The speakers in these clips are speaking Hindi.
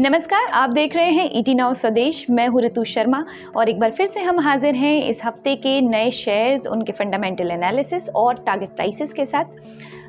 नमस्कार, आप देख रहे हैं ईटी नाउ स्वदेश। मैं हूँ ऋतु शर्मा और एक बार फिर से हम हाजिर हैं इस हफ्ते के नए शेयर्स, उनके फंडामेंटल एनालिसिस और टारगेट प्राइसेस के साथ।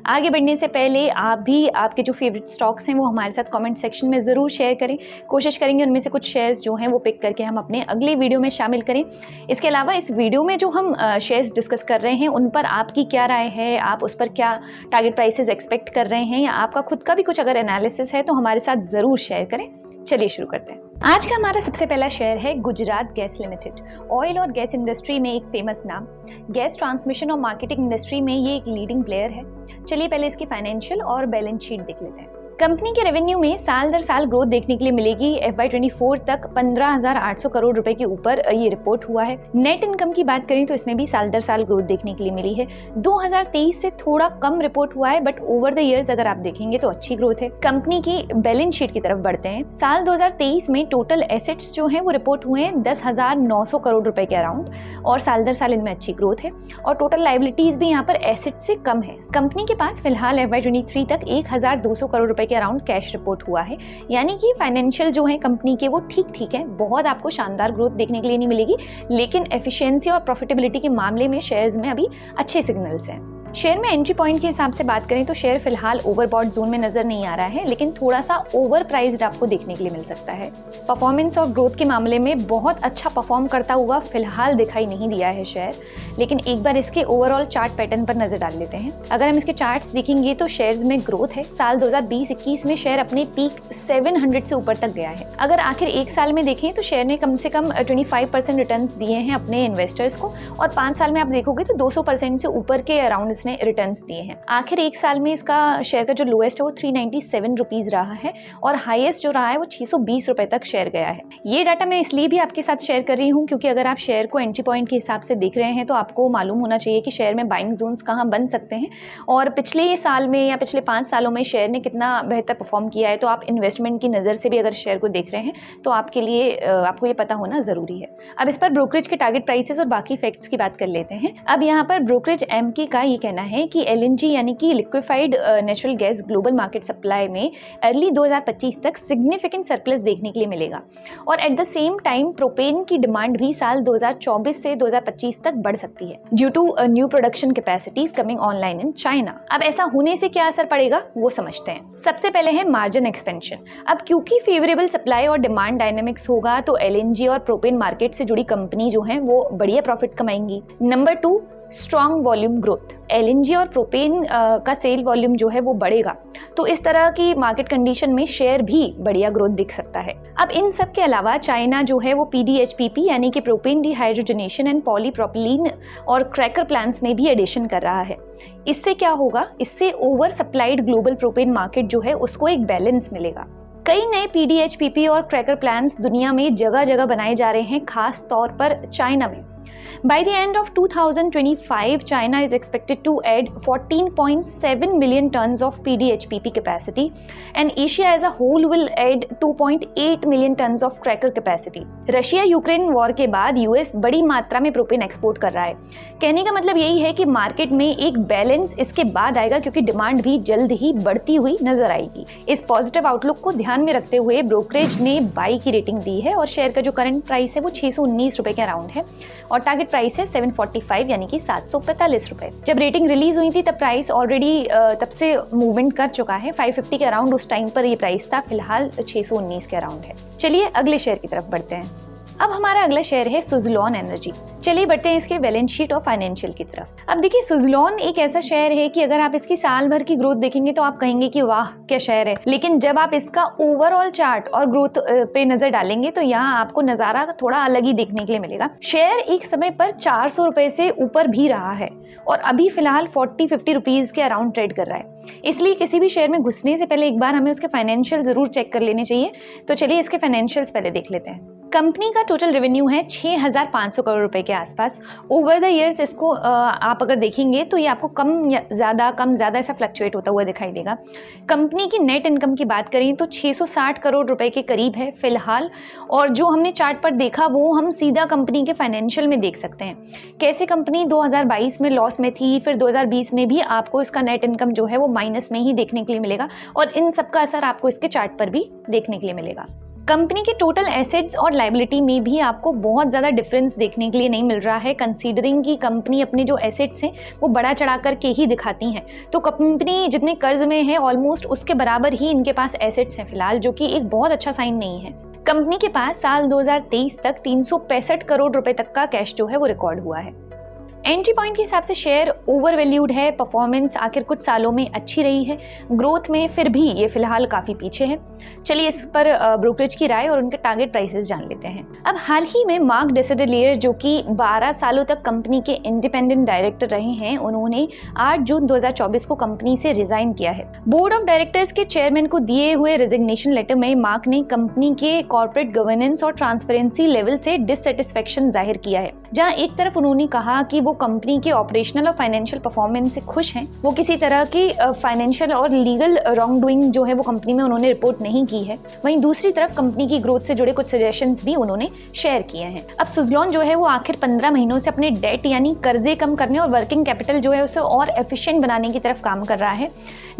आगे बढ़ने से पहले आप भी आपके जो फेवरेट स्टॉक्स हैं वो हमारे साथ कमेंट सेक्शन में ज़रूर शेयर करें। कोशिश करेंगे उनमें से कुछ शेयर्स जो हैं वो पिक करके हम अपने अगले वीडियो में शामिल करें। इसके अलावा इस वीडियो में जो हम शेयर्स डिस्कस कर रहे हैं उन पर आपकी क्या राय है, आप उस पर क्या टारगेट प्राइसेस एक्सपेक्ट कर रहे हैं या आपका खुद का भी कुछ अगर एनालिसिस है तो हमारे साथ ज़रूर शेयर करें। चलिए शुरू करते हैं। आज का हमारा सबसे पहला शेयर है गुजरात गैस लिमिटेड। ऑयल और गैस इंडस्ट्री में एक फेमस नाम, गैस ट्रांसमिशन और मार्केटिंग इंडस्ट्री में ये एक लीडिंग प्लेयर है। चलिए पहले इसकी फाइनेंशियल और बैलेंस शीट देख लेते हैं। कंपनी के रेवेन्यू में साल दर साल ग्रोथ देखने के लिए मिलेगी। FY24 तक 15,800 करोड़ रुपए के ऊपर ये रिपोर्ट हुआ है। नेट इनकम की बात करें तो इसमें भी साल दर साल ग्रोथ देखने के लिए मिली है। 2023 से थोड़ा कम रिपोर्ट हुआ है, बट ओवर द इयर्स अगर आप देखेंगे तो अच्छी ग्रोथ है। कंपनी की बैलेंस शीट की तरफ बढ़ते हैं। साल 2023 में टोटल एसेट्स जो हैं वो रिपोर्ट हुए हैं 10,900 करोड़ रुपए के अराउंड, और साल दर साल इनमें अच्छी ग्रोथ है। और टोटल लायबिलिटीज भी यहाँ पर एसेट से कम है। कंपनी के पास फिलहाल FY23 तक 1,200 करोड़ रुपए के अराउंड कैश रिपोर्ट हुआ है, यानी कि फाइनेंशियल जो है कंपनी के वो ठीक है। बहुत आपको शानदार ग्रोथ देखने के लिए नहीं मिलेगी, लेकिन एफिशिएंसी और प्रॉफिटेबिलिटी के मामले में शेयर्स में अभी अच्छे सिग्नल्स हैं। शेयर में एंट्री पॉइंट के हिसाब से बात करें तो शेयर फिलहाल ओवरबॉट जोन में नजर नहीं आ रहा है, लेकिन थोड़ा सा ओवर प्राइस्ड आपको देखने के लिए मिल सकता है। परफॉर्मेंस और ग्रोथ के मामले में बहुत अच्छा परफॉर्म करता हुआ फिलहाल दिखाई नहीं दिया है शेयर, लेकिन एक बार इसके ओवरऑल चार्ट पैटर्न पर नजर डाल लेते हैं। अगर हम इसके चार्ट्स देखेंगे तो शेयर्स में ग्रोथ है। साल 2020-21 में शेयर अपने पीक 700 से ऊपर तक गया है। अगर आखिर एक साल में देखें तो शेयर ने कम से कम 25% रिटर्न दिए हैं अपने इन्वेस्टर्स को, और 5 साल में आप देखोगे तो 200% से ऊपर के अराउंड ने रिटर्न्स दिए हैं। आखिर एक साल में इसका शेयर का जो लोएस्ट है वो 397 रुपीज रहा है, और हाईएस्ट जो रहा है वो 620 रुपए तक शेयर गया है। ये डाटा मैं इसलिए भी आपके साथ शेयर कर रही हूँ क्योंकि अगर आप शेयर को एंट्री पॉइंट के हिसाब से देख रहे हैं तो आपको मालूम होना चाहिए कि शेयर में बाइंग जोन्स कहाँ बन सकते हैं, और पिछले साल में या पिछले 5 सालों में शेयर ने कितना बेहतर परफॉर्म किया है। तो आप इन्वेस्टमेंट की नज़र से भी अगर शेयर को देख रहे हैं तो आपके लिए आपको ये पता होना ज़रूरी है। अब इस पर ब्रोकरेज के टारगेट प्राइसेस और बाकी फैक्ट्स की बात कर लेते हैं। अब यहाँ पर ब्रोकरेज MK का ये कहना है कि LNG यानी कि liquefied natural gas global market supply में अर्ली 2025 तक सिग्निफिकेंट सरप्लस देखने के लिए मिलेगा, और at the same time propane की डिमांड भी साल 2024 से 2025 तक बढ़ सकती है due to new production capacities coming online in China. अब ऐसा होने से क्या असर पड़ेगा वो समझते हैं। सबसे पहले है मार्जिन एक्सपेंशन। अब क्योंकि फेवरेबल सप्लाई और डिमांड डायनेमिक्स होगा तो LNG और प्रोपेन मार्केट से जुड़ी कंपनी जो है वो बढ़िया प्रॉफिट कमाएंगी। Number 2, strong volume growth. LNG और प्रोपेन का सेल वॉल्यूम जो है वो बढ़ेगा, तो इस तरह की मार्केट कंडीशन में शेयर भी बढ़िया ग्रोथ दिख सकता है। अब इन सब के अलावा चाइना जो है वो PDHPP यानी कि प्रोपेन डिहाइड्रोजनेशन एंड पॉलीप्रोपिलीन और क्रैकर प्लांट्स में भी एडिशन कर रहा है। इससे क्या होगा, इससे over supplied global propane market जो है उसको एक बैलेंस मिलेगा। कई नए PDHPP और क्रैकर प्लांट्स दुनिया में जगह जगह बनाए जा रहे हैं, खास तौर पर चाइना में। By the end of 2025, China is expected to add 14.7 million tons of PDHPP capacity, and Asia as a whole will add 2.8 million tons of cracker capacity. Russia Ukraine war के बाद US बड़ी मात्रा में प्रोपेन एक्सपोर्ट कर रहा है। कहने का मतलब यही है कि मार्केट में एक बैलेंस इसके बाद आएगा, क्योंकि डिमांड भी जल्द ही बढ़ती हुई नजर आएगी। इस पॉजिटिव आउटलुक को ध्यान में रखते हुए ब्रोकरेज ने बाई की रेटिंग दी है, और शेयर का जो करंट प्राइस है वो 619 रुपए के अराउंड है, और टारगेट प्राइस है 745 यानी कि 745 रुपए। जब रेटिंग रिलीज हुई थी तब प्राइस ऑलरेडी तब से मूवमेंट कर चुका है। 550 के अराउंड उस टाइम पर ये प्राइस था, फिलहाल 619 के अराउंड है। चलिए अगले शेयर की तरफ बढ़ते हैं। अब हमारा अगला शेयर है सुज़लोन एनर्जी। चलिए बढ़ते हैं इसके बैलेंस शीट और फाइनेंशियल की तरफ। अब देखिए, सुज़लोन एक ऐसा शेयर है कि अगर आप इसकी साल भर की ग्रोथ देखेंगे तो आप कहेंगे कि वाह क्या शेयर है, लेकिन जब आप इसका ओवरऑल चार्ट और ग्रोथ पे नजर डालेंगे तो यहाँ आपको नजारा थोड़ा अलग ही देखने के लिए मिलेगा। शेयर एक समय पर 400 रुपए से ऊपर भी रहा है, और अभी फिलहाल 40-50 रुपीज के अराउंड ट्रेड कर रहा है। इसलिए किसी भी शेयर में घुसने से पहले एक बार हमें उसके फाइनेंशियल जरूर चेक कर लेने चाहिए। तो चलिए इसके फाइनेंशियल्स पहले देख लेते हैं। कंपनी का टोटल रेवेन्यू है 6,500 करोड़ रुपए के आसपास। ओवर द ईयर्स इसको आप अगर देखेंगे तो ये आपको कम ज़्यादा ऐसा फ्लक्चुएट होता हुआ दिखाई देगा। कंपनी की नेट इनकम की बात करें तो 660 करोड़ रुपए के करीब है फिलहाल, और जो हमने चार्ट पर देखा वो हम सीधा कंपनी के फाइनेंशियल में देख सकते हैं। कैसे कंपनी 2022 में लॉस में थी, फिर 2020 में भी आपको इसका नेट इनकम जो है वो माइनस में ही देखने के लिए मिलेगा, और इन सब का असर आपको इसके चार्ट पर भी देखने के लिए मिलेगा। कंपनी के टोटल एसेट्स और लायबिलिटी में भी आपको बहुत ज़्यादा डिफरेंस देखने के लिए नहीं मिल रहा है, कंसीडरिंग कि कंपनी अपने जो एसेट्स हैं वो बढ़ा चढ़ा करके ही दिखाती हैं। तो कंपनी जितने कर्ज में है ऑलमोस्ट उसके बराबर ही इनके पास एसेट्स हैं फिलहाल, जो कि एक बहुत अच्छा साइन नहीं है। कंपनी के पास साल 2023 तक 365 करोड़ रुपए तक का कैश जो है वो रिकॉर्ड हुआ है। एंट्री पॉइंट के हिसाब से शेयर ओवर वैल्यूड है, परफॉर्मेंस आखिर कुछ सालों में अच्छी रही है, ग्रोथ में फिर भी ये फिलहाल काफ़ी पीछे है। चलिए इस पर ब्रोकरेज की राय और उनके टारगेट प्राइसेस जान लेते हैं। अब हाल ही में मार्क डेसेडिलियर जो कि 12 सालों तक कंपनी के इंडिपेंडेंट डायरेक्टर रहे हैं, उन्होंने 8 जून 2024 को कंपनी से रिजाइन किया है। बोर्ड ऑफ डायरेक्टर्स के चेयरमैन को दिए हुए रेजिग्नेशन लेटर में मार्क ने कंपनी के कॉर्पोरेट गवर्नेंस और ट्रांसपेरेंसी लेवल से डिससेटिस्फेक्शन जाहिर किया है, जहां एक तरफ उन्होंने कहा कि वो कंपनी के ऑपरेशनल और फाइनेंशियल परफॉर्मेंस से खुश हैं, वो किसी तरह की फाइनेंशियल और लीगल रॉन्ग डूइंग जो है वो कंपनी में उन्होंने रिपोर्ट नहीं की है। वहीं दूसरी तरफ कंपनी की ग्रोथ से जुड़े कुछ सजेशंस भी उन्होंने शेयर किए हैं। अब सुज़लॉन जो है वो आखिर 15 महीनों से अपने डेट यानी कर्जे कम करने और वर्किंग कैपिटल जो है उसे और एफिशिएंट बनाने की तरफ काम कर रहा है।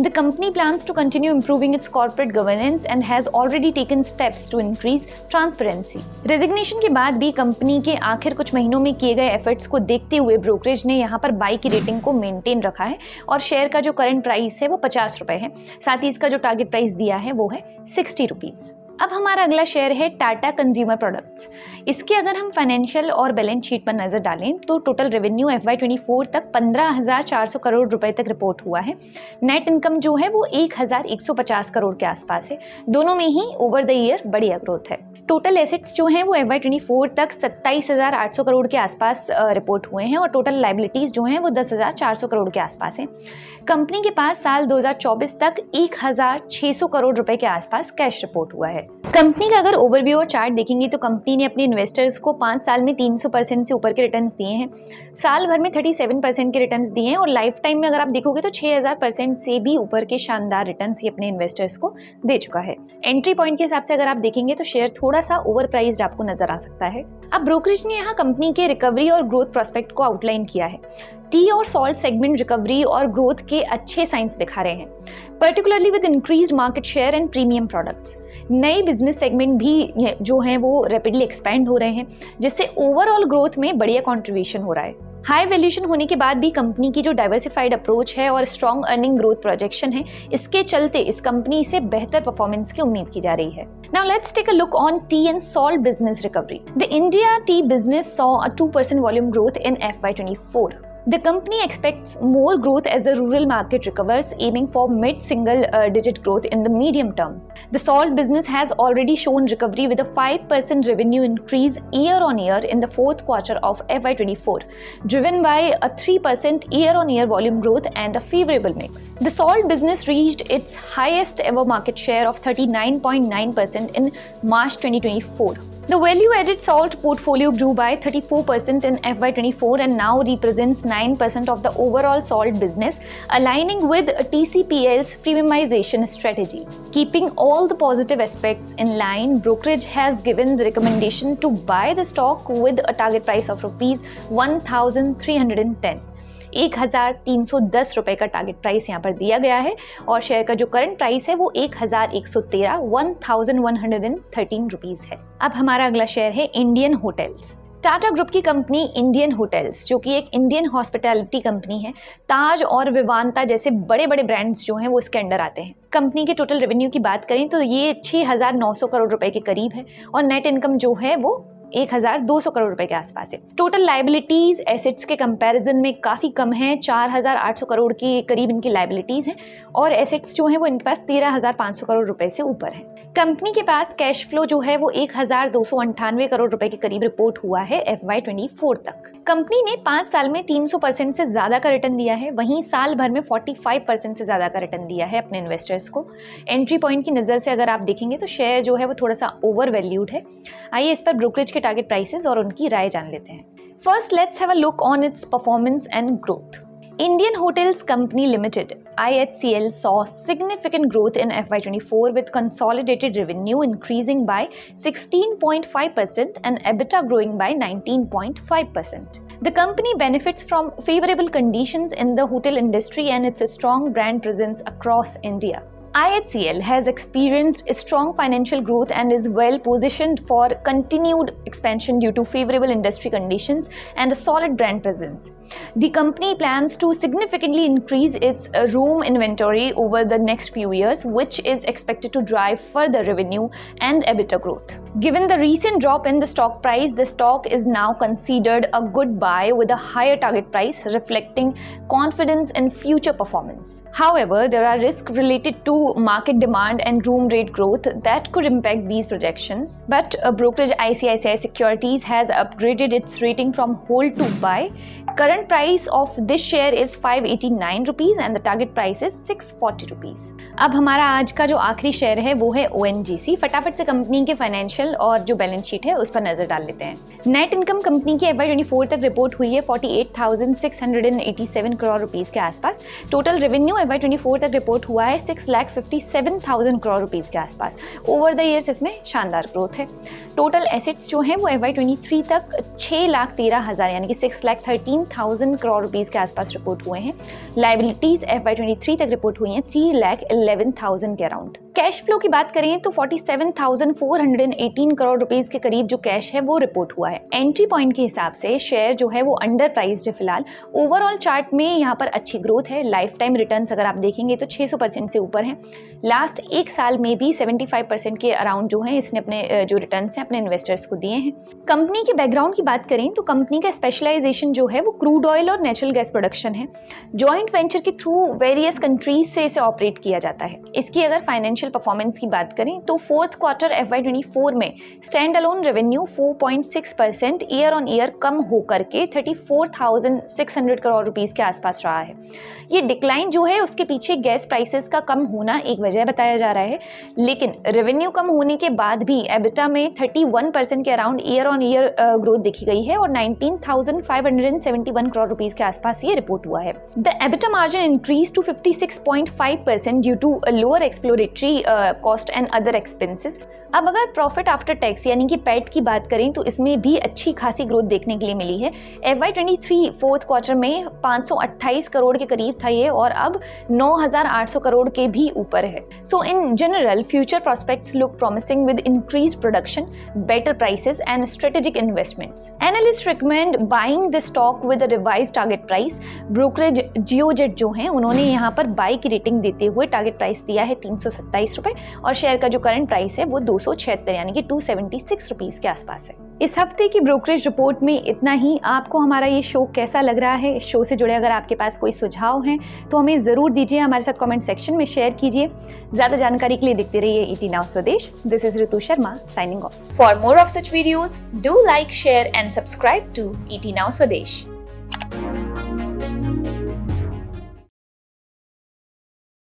The company plans to continue improving its corporate governance and has already taken steps to increase transparency. Resignation के बाद भी कंपनी के आखिर कुछ महीनों में किए गए एफर्ट्स को देखते हुए ब्रोकरेज ने यहाँ पर बाई की रेटिंग को मेंटेन रखा है, और शेयर का जो करंट प्राइस है वो 50 रुपए है। साथ ही इसका जो टारगेट प्राइस दिया है वो है 60 रुपीज। अब हमारा अगला शेयर है टाटा कंज्यूमर प्रोडक्ट्स। इसके अगर हम फाइनेंशियल और बैलेंस शीट पर नजर डालें तो टोटल रेवेन्यू FY24 तक 15,400 करोड़ रुपए तक रिपोर्ट हुआ है। नेट इनकम जो है वो 1,150 करोड़ के आसपास है। दोनों में ही ओवर द ईयर बढ़िया ग्रोथ है। टोटल एसेट्स जो हैं वो FY24 तक 27,800 करोड़ के आसपास रिपोर्ट हुए हैं, और टोटल लायबिलिटीज जो हैं वो 10,400 करोड़ के आसपास हैं। कंपनी के पास साल 2024 तक 1,600 करोड़ रुपए के आसपास कैश रिपोर्ट हुआ है। कंपनी का अगर ओवरव्यू और चार्ट देखेंगे तो कंपनी ने अपने इन्वेस्टर्स को 5 साल में 300% से ऊपर के रिटर्न्स दिए हैं, साल भर में 37% के रिटर्न्स दिए हैं, और लाइफ टाइम में अगर आप देखोगे तो 6,000% से भी ऊपर के शानदार रिटर्न्स ये अपने इन्वेस्टर्स को दे चुका है। एंट्री पॉइंट के हिसाब से अगर आप देखेंगे तो शेयर थोड़ा सा ओवर प्राइस्ड आपको नजर आ सकता है। अब ब्रोकरेज ने यहाँ कंपनी के रिकवरी और ग्रोथ प्रोस्पेक्ट को आउटलाइन किया है। टी और सॉल्ट सेगमेंट रिकवरी और ग्रोथ के अच्छे साइंस दिखा रहे हैं, particularly with increased market share and premium products. नए बिजनेस सेगमेंट भी जो हैं वो रैपिडली एक्सपेंड हो रहे हैं, जिससे ओवरऑल ग्रोथ में बढ़िया कंट्रीब्यूशन हो रहा है। हाई वैल्यूएशन होने के बाद भी कंपनी की जो डाइवर्सिफाइड अप्रोच है और स्ट्रॉन्ग अर्निंग ग्रोथ प्रोजेक्शन है, इसके चलते इस कंपनी से बेहतर परफॉर्मेंस की उम्मीद की जा रही है। Now let's take a look on tea and salt business recovery. The India tea business saw a 2% volume growth in FY24. The company expects more growth as the rural market recovers, aiming for mid-single digit growth in the medium term. The salt business has already shown recovery with a 5% revenue increase year-on-year in the fourth quarter of FY24, driven by a 3% year-on-year volume growth and a favorable mix. The salt business reached its highest ever market share of 39.9% in March 2024. The value-added salt portfolio grew by 34% in FY24 and now represents 9% of the overall salt business, aligning with TCPL's premiumization strategy. Keeping all the positive aspects in line, brokerage has given the recommendation to buy the stock with a target price of Rs 1,310. 1,310 रुपए का टारगेट प्राइस यहाँ पर दिया गया है, और शेयर का जो करंट प्राइस है वो 1,113 रुपीज है। अब हमारा अगला शेयर है इंडियन होटल्स। टाटा ग्रुप की कंपनी इंडियन होटल्स, जो कि एक इंडियन हॉस्पिटैलिटी कंपनी है, ताज और विवांता जैसे बड़े बड़े ब्रांड्स जो हैं वो इसके अंडर आते हैं। कंपनी के टोटल रेवेन्यू की बात करें तो ये 6,900 करोड़ रुपए के करीब है, और नेट इनकम जो है वो 1200 करोड़ रुपए के आसपास है। टोटल लाइबिलिटीज एसेट्स के कंपैरिजन में काफ़ी कम है, 4800 करोड़ के करीब इनकी लाइबिलिटीज हैं और एसेट्स जो हैं वो इनके पास 13500 करोड़ रुपए से ऊपर है। कंपनी के पास कैश फ्लो जो है वो 1298 करोड़ रुपए के करीब रिपोर्ट हुआ है FY24 तक। कंपनी ने 5 साल में 300% से ज़्यादा का रिटर्न दिया है, वहीं साल भर में 45% से ज़्यादा का रिटर्न दिया है अपने इन्वेस्टर्स को। एंट्री पॉइंट की नज़र से अगर आप देखेंगे तो शेयर जो है वो थोड़ा सा ओवर वैल्यूड है। आइए इस पर ब्रोकरेज के टारगेट प्राइसेस और उनकी राय जान लेते हैं। First let's have a look on it's performance and growth. Indian Hotels Company Limited (IHCL) saw significant growth in FY24 with consolidated revenue increasing by 16.5% and EBITDA growing by 19.5%. The company benefits from favorable conditions in the hotel industry and its strong brand presence across India. IHCL has experienced strong financial growth and is well positioned for continued expansion due to favorable industry conditions and a solid brand presence. The company plans to significantly increase its room inventory over the next few years, which is expected to drive further revenue and EBITDA growth. Given the recent drop in the stock price, the stock is now considered a good buy with a higher target price, reflecting confidence in future performance. However, there are risks related to market demand and room rate growth that could impact these projections. But brokerage ICICI Securities has upgraded its rating from hold to buy. Current price of this share is 589 rupees and the target price is 640 rupees. अब हमारा आज का जो आखिरी शेयर है वो है ONGC। फटाफट से कंपनी के फाइनेंशियल और जो बैलेंस शीट है उस पर नजर डाल लेते हैं। नेट इनकम कंपनी की FY24 तक रिपोर्ट हुई है 48,687 करोड़ रुपीस के आसपास। टोटल रेवेन्यू FY24 तक रिपोर्ट हुआ है 6,57,000 करोड़ रुपीस के आसपास। ओवर द ईयर्स इसमें शानदार ग्रोथ है। टोटल एसेट्स जो हैं वो FY23 तक 6,13,000 यानी कि 6,13,000 करोड़ रुपीस के आसपास रिपोर्ट हुए हैं। लाइबिलिटीज FY23 तक रिपोर्ट हुई हैं 3,11,000 के अराउंड। कैश फ्लो की बात करें तो 47,418 करोड़ रुपीस के करीब जो कैश है वो रिपोर्ट हुआ है। एंट्री पॉइंट के हिसाब से शेयर जो है वो अंडर प्राइस्ड है फिलहाल। ओवरऑल चार्ट में यहाँ पर अच्छी ग्रोथ है। लाइफ टाइम रिटर्न्स अगर आप देखेंगे तो 600% से ऊपर है। लास्ट एक साल में भी 75% के अराउंड जो है इसने अपने जो रिटर्न्स हैं अपने इन्वेस्टर्स को दिए हैं। कंपनी के बैकग्राउंड की बात करें तो कंपनी का स्पेशलाइजेशन जो है वो क्रूड ऑयल और नेचुरल गैस प्रोडक्शन है। जॉइंट वेंचर के थ्रू वेरियस कंट्रीज से इसे ऑपरेट किया जाता है। इसकी अगर फाइनेंशियल परफॉर्मेंस की बात करें तो फोर्थ क्वार्टर FY24 में standalone revenue 4.6% year on year कम होकर के 34,600 करोड़ रुपीस के आसपास रहा है। ये डिक्लाइन जो है उसके पीछे गैस प्राइसेस का कम होना एक वजह बताया जा रहा है, लेकिन रेवेन्यू कम होने के बाद भी एबिटा में 31% के around year on year growth देखी गई है और 19,571 करोड़ रुपीस के आसपास ये रिपोर्ट हुआ है। The EBITDA margin increase to 56.5% due to lower exploratory cost and other expenses. अब अगर प्रॉफिट आफ्टर टैक्स यानी कि पैट की बात करें तो इसमें भी अच्छी खासी ग्रोथ देखने के लिए मिली है। FY23 फोर्थ क्वार्टर में 528 करोड़ के करीब था ये और अब 9,800 करोड़ के भी ऊपर है। So in general future prospects look promising with increased production, better prices and strategic investments. Analyst recommend buying the stock with a revised target price. Brokerage Geojit जो हैं उन्होंने यहाँ पर बाई की रेटिंग देते हुए टारगेट प्राइस दिया है 327 रुपए और शेयर का जो करंट प्राइस है वो 276 यानी कि 276 रुपीस के आसपास है। इस हफ्ते की ब्रोकरेज रिपोर्ट में इतना ही। आपको हमारा ये शो कैसा लग रहा है? इस शो से जुड़े अगर आपके पास कोई सुझाव हैं तो हमें ज़रूर दीजिए, हमारे साथ कमेंट सेक्शन में शेयर कीजिए। ज़्यादा जानकारी के लिए देखते रहिए ET Now Swadesh. This is Ritu Sharma signing off. For more of such videos do like, share and subscribe to ET Now स्वदेश।